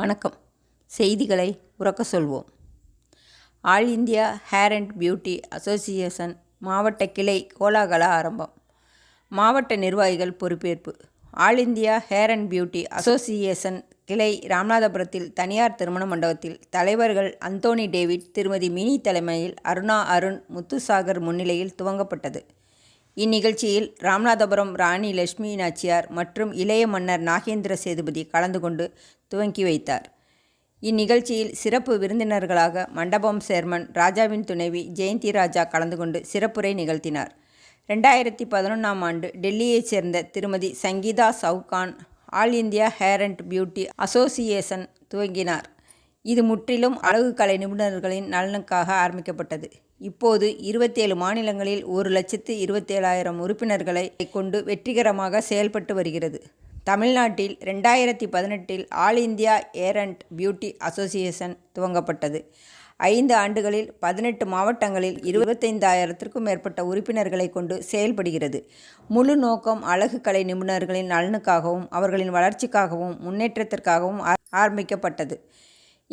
வணக்கம். செய்திகளை உரக்க சொல்வோம். All India hair and beauty association மாவட்ட கிளை கோலாகல ஆரம்பம். மாவட்ட நிர்வாகிகள் பொறுப்பேற்பு. All India hair and beauty association கிளை ராமநாதபுரத்தில் தனியார் திருமண மண்டபத்தில் தலைவர்கள் அந்தோனி டேவிட், திருமதி மினி தலைமையில் அருணா அருண், முத்துசாகர் முன்னிலையில் துவங்கப்பட்டது. இந்நிகழ்ச்சியில் ராமநாதபுரம் ராணி லட்சுமி நாச்சியார் மற்றும் இளைய மன்னர் நாகேந்திர சேதுபதி கலந்து கொண்டு துவக்கி வைத்தார். இந்நிகழ்ச்சியில் சிறப்பு விருந்தினர்களாக மண்டபம் சேர்மன் ராஜாவின் துணைவி ஜெயந்தி ராஜா கலந்து கொண்டு சிறப்புரை நிகழ்த்தினார். 2011ஆம் ஆண்டு டெல்லியைச் சேர்ந்த திருமதி Sangeeta Chauhan all India hair and beauty association துவங்கினார். இது முற்றிலும் அழகு கலை நிபுணர்களின் நலனுக்காக ஆரம்பிக்கப்பட்டது. இப்போது 27 மாநிலங்களில் 1,27,000 உறுப்பினர்களை கொண்டு வெற்றிகரமாக செயல்பட்டு வருகிறது. தமிழ்நாட்டில் 2018இல் all India hair and beauty association துவங்கப்பட்டது. 5 ஆண்டுகளில் 18 மாவட்டங்களில் 25,000க்கும் மேற்பட்ட உறுப்பினர்களை கொண்டு செயல்படுகிறது. முழு நோக்கம் அழகு கலை நிபுணர்களின் நலனுக்காகவும் அவர்களின் வளர்ச்சிக்காகவும் முன்னேற்றத்திற்காகவும் ஆரம்பிக்கப்பட்டது.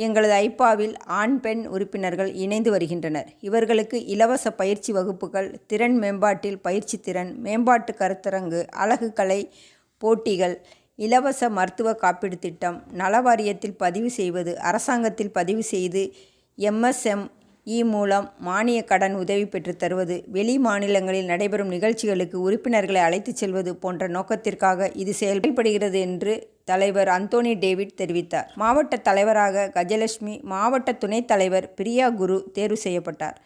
எங்களது ஐப்பாவில் ஆண், பெண் உறுப்பினர்கள் இணைந்து வருகின்றனர். இவர்களுக்கு இலவச பயிற்சி வகுப்புகள், திறன் மேம்பாட்டில் பயிற்சி, திறன் மேம்பாட்டு கருத்தரங்கு, அழகு கலை போட்டிகள், இலவச மருத்துவ காப்பீடு திட்டம், நல வாரியத்தில் பதிவு செய்வது, அரசாங்கத்தில் பதிவு செய்து MSME மூலம் மானிய கடன் உதவி பெற்று தருவது, வெளி மாநிலங்களில் நடைபெறும் நிகழ்ச்சிகளுக்கு உறுப்பினர்களை அழைத்துச் செல்வது போன்ற நோக்கத்திற்காக இது செயல்படுகிறது என்று தலைவர் அந்தோனி டேவிட் தெரிவித்தார். மாவட்ட தலைவராக கஜலட்சுமி, மாவட்ட துணைத் தலைவர் பிரியா குரு தேர்வு செய்யப்பட்டார்.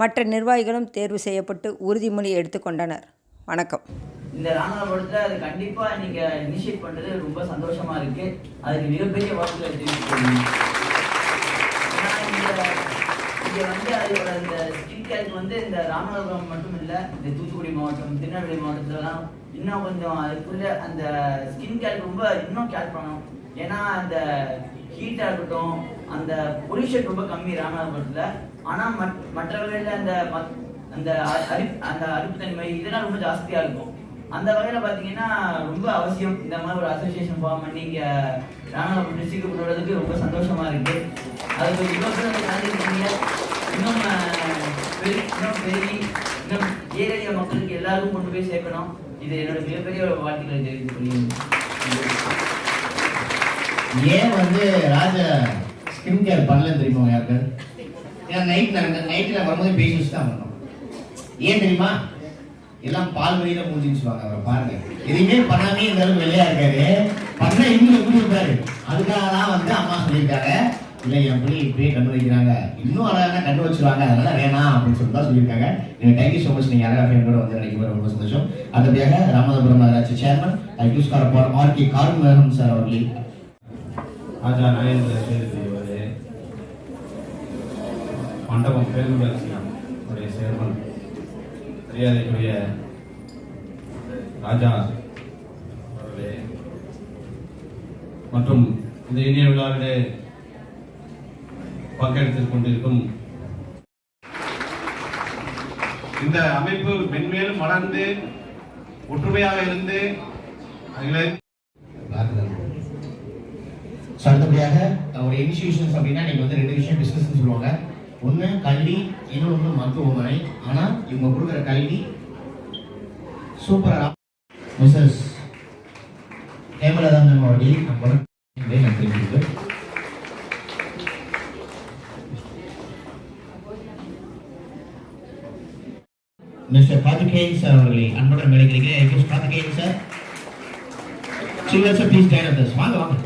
மற்ற நிர்வாகிகளும் தேர்வு செய்யப்பட்டு உறுதிமொழி எடுத்துக்கொண்டனர். வணக்கம். இந்த ராமநாதபுரத்தில் அது கண்டிப்பாக நீங்கள் இனிஷியேட் பண்ணுறது ரொம்ப சந்தோஷமாக இருக்குது. அதுக்கு மிகப்பெரிய வாழ்த்துக்கள் தெரிவித்துக்கொள்ளுங்க. இங்கே அதோட இந்த ஸ்கின் கேருக்கு இந்த ராமநாதபுரம் மட்டும் இல்லை, இந்த தூத்துக்குடி மாவட்டம், திருநெல்வேலி மாவட்டத்திலலாம் இன்னும் கொஞ்சம் அதுக்குள்ள அந்த ஸ்கின் கேருக்கு ரொம்ப இன்னும் கேர் பண்ணணும். ஏன்னா அந்த ஹீட்டாக இருக்கட்டும், அந்த பொல்யூஷன் ரொம்ப கம்மி ராமநாதபுரத்தில். ஆனால் மற்றவர்களில் அந்த அந்த அரிப்புத்தன்மை இதெல்லாம் ரொம்ப ஜாஸ்தியாக இருக்கும். அந்த வகையில் பார்த்தீங்கன்னா ரொம்ப அவசியம் இந்த மாதிரி ஒரு அசோசியேஷன் ஃபார்ம் பண்ணி இங்கே ராமநாதபுரம் டிஸ்ட்ரிக்ட் கொண்டு வரதுக்கு ரொம்ப சந்தோஷமாக இருக்குது. அதுக்கு இன்னும் பெருகி இன்னும் ஏழைய மக்களுக்கு எல்லாரும் கொண்டு போய் சேர்க்கணும். இது என்னோட மிகப்பெரிய ஒரு வாழ்த்துக்களை தெரிவித்துக் கொள்கிறேன். ஏன் ராஜா ஸ்கின் கேர் பண்ணலன்னு தெரியுமா யாருக்கு? ஏன்னா நைட்டில் வரும்போது பேசி வச்சு தான் வரணும். ஏன் தெரியுமா? எல்லாம் பால் வழியில மூஞ்சின்னு சொல்லுவாங்க. அவரை பாருங்க, எதுவுமே பண்ணாமே இந்த அளவுக்கு வெள்ளையா இருக்காரு. பண்ண இன்னும் எப்படி இருக்காரு? அதுக்காக தான் அம்மா சொல்லியிருக்காங்க, இல்லை என் பிள்ளை இப்படியே கண்ணு வைக்கிறாங்க, இன்னும் அழகாக கண்ணு வச்சுருவாங்க, அதனால வேணாம் அப்படின்னு சொல்லி தான் சொல்லியிருக்காங்க. நீங்கள் தேங்க்யூ ஸோ மச். நீங்கள் அழகாக ஃபேன் கூட வந்து நினைக்கும் ரொம்ப சந்தோஷம். அடுத்தபடியாக ராமநாதபுரம் நகராட்சி சேர்மன் ஐக்யூஸ்கார RK கார்மேகம் சார் அவர்கள். ராஜா நாகேந்திர சேதுபதி அவர்களே, மண்டபம் பேரூராட்சி உடைய சேர்மன் மரியாதைக்குரிய ராஜா அவர்களே மற்றும் இந்த இனிய விழாவிலே பங்கெடுத்துக் கொண்டிருக்கும் இந்த அமைப்பு மென்மேலும் வளர்ந்து ஒற்றுமையாக இருந்து அடுத்தபடியாக ஒரு இன்ஸ்டிடியூஷன்ஸ் அப்படின்னா நீங்க 2 விஷயம் பிசினஸ் சொல்லுவாங்க. ஒன்று கல்வி, இன்னொன்று மருத்துவமனை. ஆனால் இவங்க கொடுக்குற கல்வி சூப்பராக. மிஸ்ஸஸ் ஹேமலதா மேம் அவர்கள் நம்மளோட நன்றி. மிஸ்டர் கார்த்திகேயன் சார் அவர்களை அன்புடன் மேடைக்கிறேன். Karthikeyan sir, please join us. வாங்க வாங்க,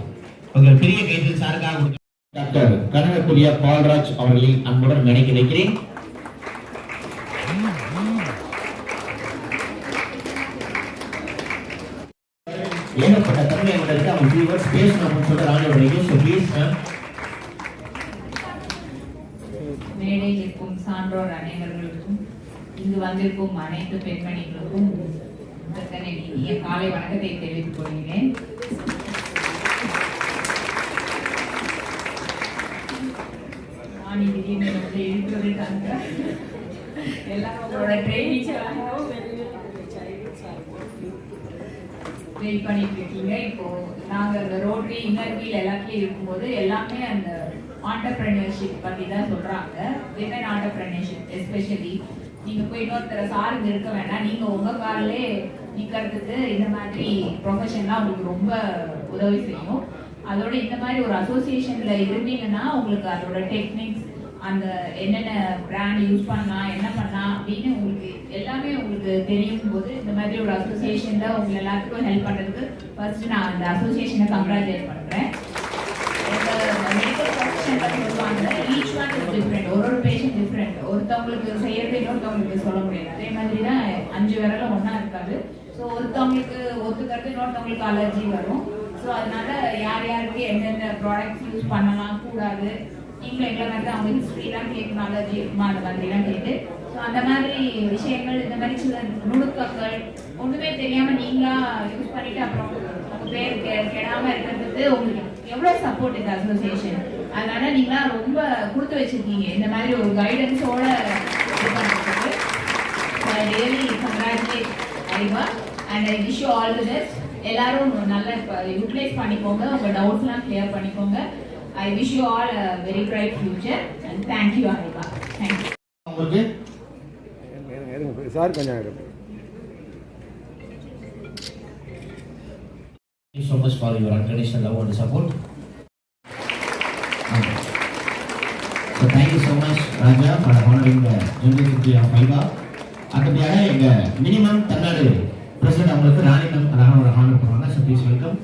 உங்கள் பெரிய கைகள் சாருக்காக. டாக்டர் கனகக்குரிய பால்ராஜ் அவர்களை அன்புடன் மேடைக்கு வைக்கிறேன். ஏகப்பட்ட தன்மை அவங்களுக்கு அவங்க வியூவர்ஸ் பேசணும் சொல்ற ராஜா ப்ளீஸ். மேடையில் இருக்கும் சான்றோர் அனைவர்களுக்கும், இங்கு வந்திருக்கும் அனைத்து பெண்மணிகளுக்கும் இனிய காலை வணக்கத்தை தெரிவித்துக் கொள்கிறேன். எல்லாரோட ட்ரைனிங் வெயிட் பண்ணிட்டு இருக்கீங்க. இப்போ நாங்க அந்த ரோட்டரி இன்னர்வீல் எல்லாத்துலயும் இருக்கும்போது எல்லாமே அந்த ஆண்டர்பிரினர்ஷிப் பத்தி தான் சொல்றாங்க. விமன் ஆண்டர்பிரினர்ஷிப் எஸ்பெஷலி நீங்க போய் இன்னொருத்தர சார்ந்து இருக்க வேண்டாம், நீங்க உங்க காலிலே நிக்கிறதுக்கு இந்த மாதிரி ப்ரொஃபஷன்லாம் உங்களுக்கு ரொம்ப உதவி செய்யும். அதோட இந்த மாதிரி ஒரு அசோசியேஷன்ல இருந்தீங்கன்னா உங்களுக்கு அதோட டெக்னிக்ஸ், அந்த என்னென்ன பிராண்ட் யூஸ் பண்ணலாம், என்ன பண்ணலாம் அப்படின்னு உங்களுக்கு எல்லாமே உங்களுக்கு தெரியும் போது இந்த மாதிரி ஒரு அசோசியேஷன்ல உங்க எல்லாத்துக்கும் ஹெல்ப் பண்றதுக்கு ஃபர்ஸ்ட் நான் அந்த அசோசியேஷனை கங்க்ராச்சுலேட் பண்றேன். மெடிக்கல் ப்ரொஃபஷன்ல சொல்லுவாங்க ஈச் ஒன் இஸ் டிஃப்ரெண்ட், ஒரு பேஷண்ட் டிஃப்ரெண்ட், ஒருத்தவங்களுக்கு செய்யறது இன்னொருத்தவங்களுக்கு சொல்ல முடியாது. அதே மாதிரி தான் 5 விரலும் ஒண்ணா இருக்காது. ஸோ ஒருத்தவங்களுக்கு ஒத்துக்கிறது இன்னொருத்தவங்களுக்கு அலர்ஜி வரும். ஸோ அதனால யார் யாருக்கு எந்தெந்த ப்ராடக்ட்ஸ் யூஸ் பண்ணலாம் கூடாது, நீங்களும் எங்களை மாதிரி தான் அவங்க ஹிஸ்ட்ரிலாம் கேட்கணும், அலர்ஜி இருக்குமா அந்த மாதிரிலாம் கேட்டு, ஸோ அந்த மாதிரி விஷயங்கள், இந்த மாதிரி சில நுணுக்கங்கள் ஒன்றுமே தெரியாம நீங்களா யூஸ் பண்ணிட்டு அப்புறம் உங்க பேர் கெடாம இருக்கிறதுக்கு உங்களுக்கு எவ்வளோ சப்போர்ட் இந்த அசோசியேஷன். அதனால நீங்களா ரொம்ப கொடுத்து வச்சிருக்கீங்க இந்த மாதிரி ஒரு கைடன்ஸோட இது பண்ணுறதுக்கு. ஐ ரியலி கங்க்ராச்சுலேட் அறிவா and I wish you all the best. எல்லாரும் நல்லா யூட்டிலைஸ் பண்ணிக்கோங்க, உங்க டவுட்ஸ்லாம் கிளியர் பண்ணிக்கோங்க. I wish you all a very bright future and thank you Ariba. Thank you. உங்களுக்கு சார் கொஞ்சம் இருக்கு. Thank you so much for your unconditional love and support. So thank you so much Raja for honoring the General Secretary of FIBA. அடுத்ததாக எங்க minimum Tamil Nadu president அவங்களுக்கு ராணி ஒரு honour பண்ணுவாங்க. So please welcome.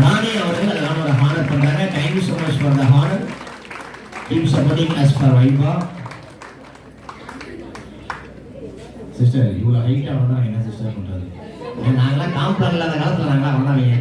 Rani அவர்கள் ராணோட ஹானர் பண்றாங்க. Thank you so much for the honor. Keep supporting us for FIBA. Sister இவ்வளோ ஹைட்டாக வந்தா என்ன சிஸ்டர் பண்றது? நாங்களாம் காம்பவுண்ட் இல்லாத காலத்தில் நாங்களாம் வந்தாங்க.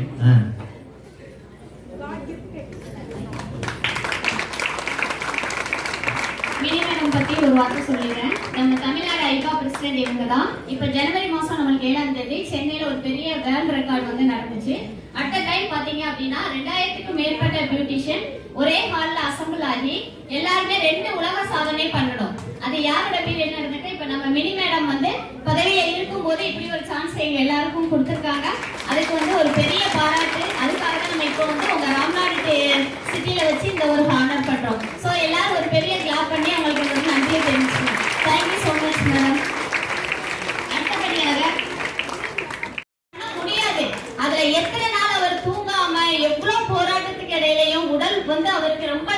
மினிமம் பத்தி ஒரு வார்த்தை சொல்லிடுறேன். நம்ம தமிழ்நாடு ஐபா பிரசிடென்ட் இவங்க தான். இப்போ ஜனவரி மாதம் நம்மளுக்கு 7ஆம் தேதி சென்னையில் ஒரு பெரிய வேர்ல்ட் ரெக்கார்ட் வந்து நடந்துச்சு. அட் அ டைம் பார்த்தீங்க அப்படின்னா 2000க்கும் மேற்பட்ட பியூட்டிஷியன் ஒரே ஹாலில் அசம்பிள் ஆகி எல்லாருமே 2 உலக சாதனை பண்ணணும். அது யாரோட பீரியட் நடந்துட்டு இப்போ நம்ம மினி மேடம் வந்து பதவியில் இருக்கும்போது இப்படி ஒரு சான்ஸ் எங்க எல்லாருக்கும் கொடுத்துருக்காங்க. அதுக்கு வந்து ஒரு பெரிய பாராட்டு. அதுக்காக தான் நம்ம இப்போ வந்து உங்க ராம்நாடு சிட்டியில வச்சு இந்த ஒரு ஹானர் பண்றோம். ஸோ எல்லாரும் ஒரு பெரிய கிளாப் பண்ணி அவங்களுக்கு வந்து நன்றியை தெரிவிச்சுக்கணும். Thank you so much madam. அடுத்தபடியாக முடியாது அதுல எத்தனை நாள் அவர் தூங்காம எவ்வளவு போராட்டத்துக்கு இடையிலையும் உடல் வந்து அவருக்கு ரொம்ப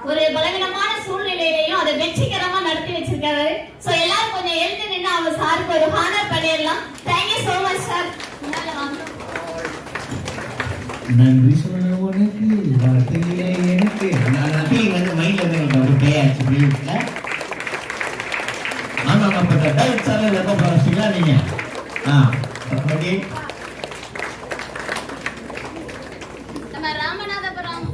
ஒரு பலவீனமான சூழ்நிலையிலையும் அதை வெற்றிகரமா நடத்தி வச்சிருக்காரு. சோ எல்லாரும் கொஞ்சம் எழுந்து நின்று அவர் சாருக்கு ஒரு ஹானர் பண்ணிடலாம். Thank you so much sir. நன்றி சொல்ல உனக்கு வார்த்தையிலே எனக்கு ஃபீலிங் வந்து மைண்ட்ல வந்து எனக்கு ஒரு ப்ளே ஆச்சு ஃபீலிங்ல. ஆமாம் அப்போ டைரக்ட் சார்ல ரொம்ப பாசிட்டிவா நீங்க அப்படி நம்ம ராமநாதபுரம்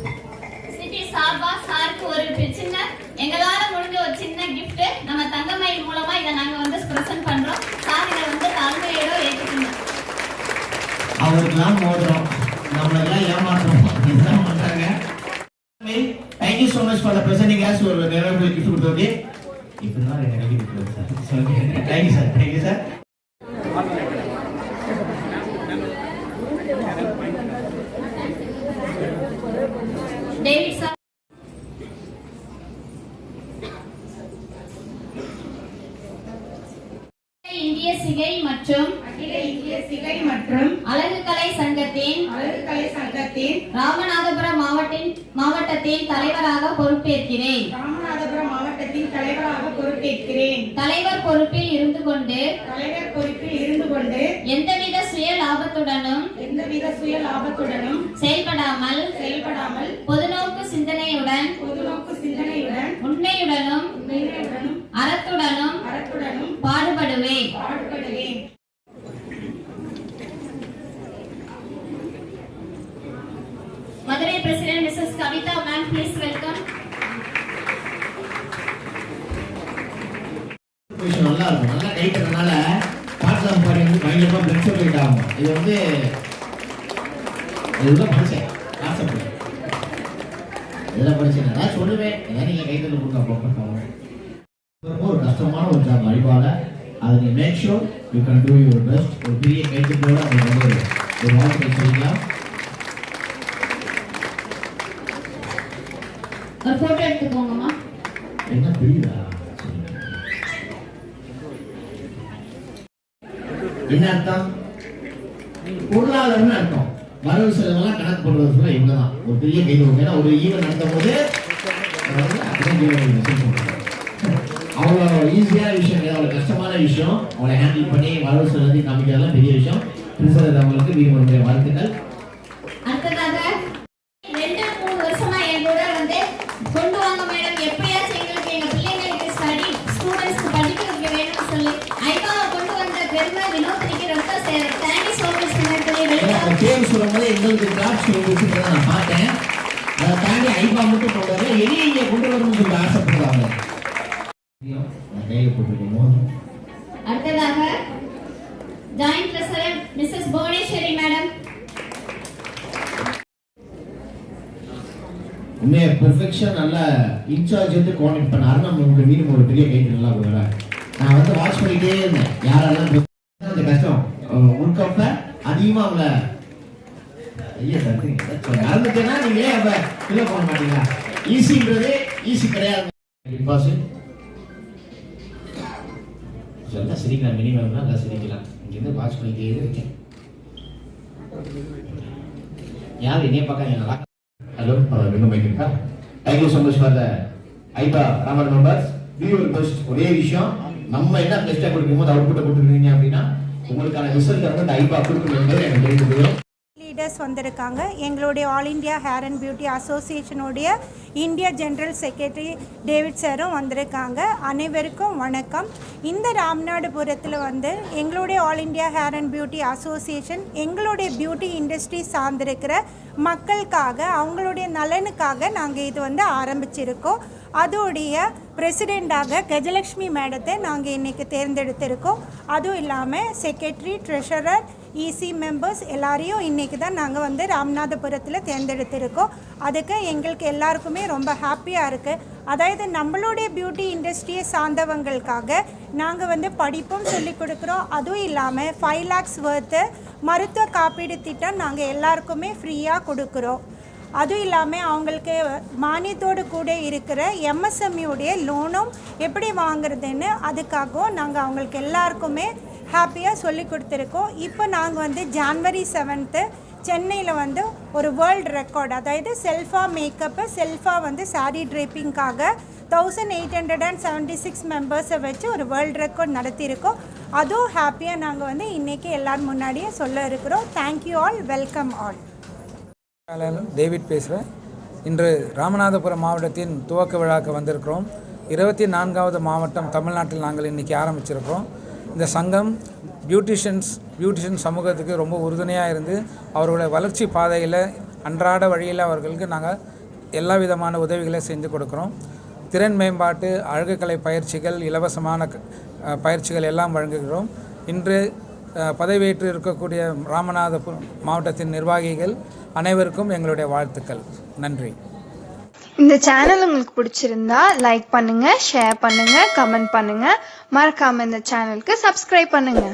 சிட்டி சார்பா சாருக்கு ஒரு சின்ன எங்களால முடிஞ்ச ஒரு சின்ன கிஃப்ட் நம்ம தங்கமயில் மூலமா இதை நாங்க வந்து பிரசன்ட் பண்றோம். சார் இதை வந்து தாழ்மையோட ஏற்றுக்கணும். அவருக்கெல்லாம் மோதிரம் நம்மளெல்லாம் ஏமாற்றோம் இதுதான் பண்றாங்க. Thank you so much for the presenting as ஒரு நிறைய கிஃப்ட் கொடுத்தோம். இப்படிதான் எனக்கு gift sir. Thank you sir. Thank you sir. David sir இந்திய சிகை மற்றும் அழகுக்கலை சங்கத்தின் ராமநாதபுரம் மாவட்டத்தின் தலைவராக பொறுப்பேற்கிறேன். தலைவர் பொறுப்பில் இருந்து கொண்டு எந்தவித சுய லாபத்துடனும் செயல்படாமல் பொதுநோக்கு சிந்தனையுடன் உண்மையுடனும் அறத்துடனும் பாடுபடுவேன். Madurai president Mrs Kavitha ma'am, please welcome. நல்லா இருக்கும். நல்லா கைட்டதுனால பாட்லாம் பாடி வந்து பயங்கரமா பிளட் சர்க்குலேட் ஆகும். இது வந்து இதுதான் படிச்சேன் வாட்ஸ்அப்ல இதெல்லாம் படிச்சேன். நான் சொல்லுவேன் ஏதாவது நீங்க கைத்தல கொடுங்க. அப்புறம் ஒரு கஷ்டமான ஒரு ஜாப் அறிவால அதை நீ make sure you can do your best. ஒரு பெரிய கைத்தட்டோட அவங்க வந்து ஒரு வாழ்க்கை சொல்லிக்கலாம். ஒரு போட்டோ எடுத்துக்கோங்கம்மா. என்ன புரியுதா? என்ன அர்த்தம்? பொருளாதாரம்னு அர்த்தம். வரவு செலவெல்லாம் கணக்கு போடுறது சொல்ல இவங்க தான் ஒரு பெரிய கைது. ஏன்னா ஒரு ஈவென்ட் நடத்தும் போது அவ்வளோ ஈஸியான விஷயம் கிடையாது, அவ்வளோ கஷ்டமான விஷயம். அவளை ஹேண்டில் பண்ணி வரவு செலவு காமிக்கிறதெல்லாம் பெரிய விஷயம். பிரின்சிபல் அவங்களுக்கு வீடு வாழ்த்துக்கள். அடுத்ததாக 2-3 வருஷமா என் கூட வந்து கொண்டு வாங்க மேடம், எப்படியாச்சும் எங்களுக்கு எங்க பிள்ளைங்களுக்கு ஸ்டூடெண்ட்ஸ்க்கு படிக்கிறதுக்கு வேணும்னு சொல்லி ஐபாவை கொண்டு வந்த பெருமை வினோதினிக்கு ரொம்ப தேங்க்யூ ஸோ மச் மேடம். பேர் சொல்லும்போது எங்களுக்கு கிராஃப்ட் சொல்லி நான் பார்த்தேன். அதை தாண்டி ஐபா மட்டும் கொண்டு வரல, எளிய இங்கே கொண்டு வரணும்னு சொல்லி ஆசைப்படுறாங்க. அடுத்ததாக joint treasurer Mrs Bhuvaneswari madam. உண்மையை பெர்ஃபெக்ஷன் நல்ல இன்சார்ஜ் வந்து கோஆர்டினேட் பண்ணாரு. நம்ம உங்க வீடு ஒரு பெரிய கைட்டு நல்லா கொடுக்கல. நான் வந்து வாட்ச் பண்ணிட்டே இருந்தேன் யாரெல்லாம் அந்த கஷ்டம் உட்கப்ப அதிகமா அவங்கள நடந்துட்டேன்னா நீங்க ஏன் அப்ப ஃபில் பண்ண மாட்டீங்களா? ஈஸின்றது ஈஸி கிடையாது. சொல்ல சிரிக்கலாம், மினிமம்னா நான் சிரிக்கலாம். இங்கேருந்து வாட்ச் பண்ணிட்டே இருக்கேன். யார் என்னைய பார்க்க? ஹலோ, வினோமைக்கா. Thank you so much for the ஐபா Ramar members. Be your best. ஒரே விஷயம், நம்ம என்ன பெஸ்ட்டாக கொடுக்கும் போது அவுட்புட்டை கொடுத்துருக்கீங்க அப்படின்னா உங்களுக்கான ரிசல்ட் வந்து அந்த ஐபா கொடுக்கணும் என்பது எனக்கு தெரிவித்துக்கிறோம். லீடர்ஸ் வந்திருக்காங்க. எங்களுடைய all India hair and beauty அசோசியேஷனுடைய இந்தியா ஜெனரல் செக்ரட்டரி டேவிட் சாரும் வந்திருக்காங்க. அனைவருக்கும் வணக்கம். இந்த ராமநாதபுரத்தில் வந்து எங்களுடைய all India hair and beauty association எங்களுடைய பியூட்டி இண்டஸ்ட்ரி சார்ந்திருக்கிற மக்களுக்காக அவங்களுடைய நலனுக்காக நாங்கள் இது வந்து ஆரம்பிச்சிருக்கோம். அதோடைய பிரசிடெண்ட்டாக கஜலட்சுமி மேடத்தை நாங்கள் இன்றைக்கி தேர்ந்தெடுத்திருக்கோம். அதுவும் இல்லாமல் செக்ரட்டரி, ட்ரெஷரர், இசி மெம்பர்ஸ் எல்லாரையும் இன்றைக்கி தான் நாங்கள் வந்து ராமநாதபுரத்தில் தேர்ந்தெடுத்திருக்கோம். அதுக்கு எங்களுக்கு எல்லாருக்குமே ரொம்ப ஹாப்பியாக இருக்குது. அதாவது நம்மளுடைய பியூட்டி இண்டஸ்ட்ரியை சார்ந்தவங்களுக்காக நாங்கள் வந்து படிப்பும் சொல்லி கொடுக்குறோம். அதுவும் இல்லாமல் 5 lakhs worth மருத்துவ காப்பீடு திட்டம் நாங்கள் எல்லாருக்குமே ஃப்ரீயாக கொடுக்குறோம். அதுவும் இல்லாமல் அவங்களுக்கு மானியத்தோடு கூட இருக்கிற எம்எஸ்எம்இடைய லோனும் எப்படி வாங்குறதுன்னு அதுக்காகவும் நாங்கள் அவங்களுக்கு எல்லாருக்குமே ஹாப்பியாக சொல்லி கொடுத்துருக்கோம். இப்போ நாங்கள் வந்து January 7th சென்னையில் வந்து ஒரு வேர்ல்டு ரெக்கார்டு, அதாவது செல்ஃபாக மேக்கப்பு, செல்ஃபாக வந்து சாரீ ட்ரேப்பிங்காக 1876 மெம்பர்ஸை வச்சு ஒரு வேர்ல்டு ரெக்கார்ட் நடத்தியிருக்கோம். அதுவும் ஹாப்பியாக நாங்கள் வந்து இன்றைக்கி எல்லோரும் முன்னாடியே சொல்ல இருக்கிறோம். Thank you all, welcome all. David பேசுகிறேன். இன்று ராமநாதபுரம் மாவட்டத்தின் துவக்க விழாக்கு வந்திருக்கிறோம். 24வது மாவட்டம் தமிழ்நாட்டில் நாங்கள் இன்றைக்கி ஆரம்பிச்சிருக்கிறோம். இந்த சங்கம் பியூட்டிஷியன் சமூகத்துக்கு ரொம்ப உறுதுணையாக இருந்து அவர்களுடைய வளர்ச்சி பாதையில் அன்றாட வழியில் அவர்களுக்கு நாங்கள் எல்லா விதமான உதவிகளை செஞ்சு கொடுக்குறோம். திறன் மேம்பாட்டு, அழகுக்கலை பயிற்சிகள், இலவசமான பயிற்சிகள் எல்லாம் வழங்குகிறோம். இன்று பதவியேற்று இருக்கக்கூடிய ராமநாதபுரம் மாவட்டத்தின் நிர்வாகிகள் அனைவருக்கும் எங்களுடைய வாழ்த்துக்கள். நன்றி. இந்த சேனல் உங்களுக்கு பிடிச்சிருந்தா லைக் பண்ணுங்க, ஷேர் பண்ணுங்க, கமெண்ட் பண்ணுங்க. மறக்காம இந்த சேனலுக்கு சப்ஸ்கிரைப் பண்ணுங்க.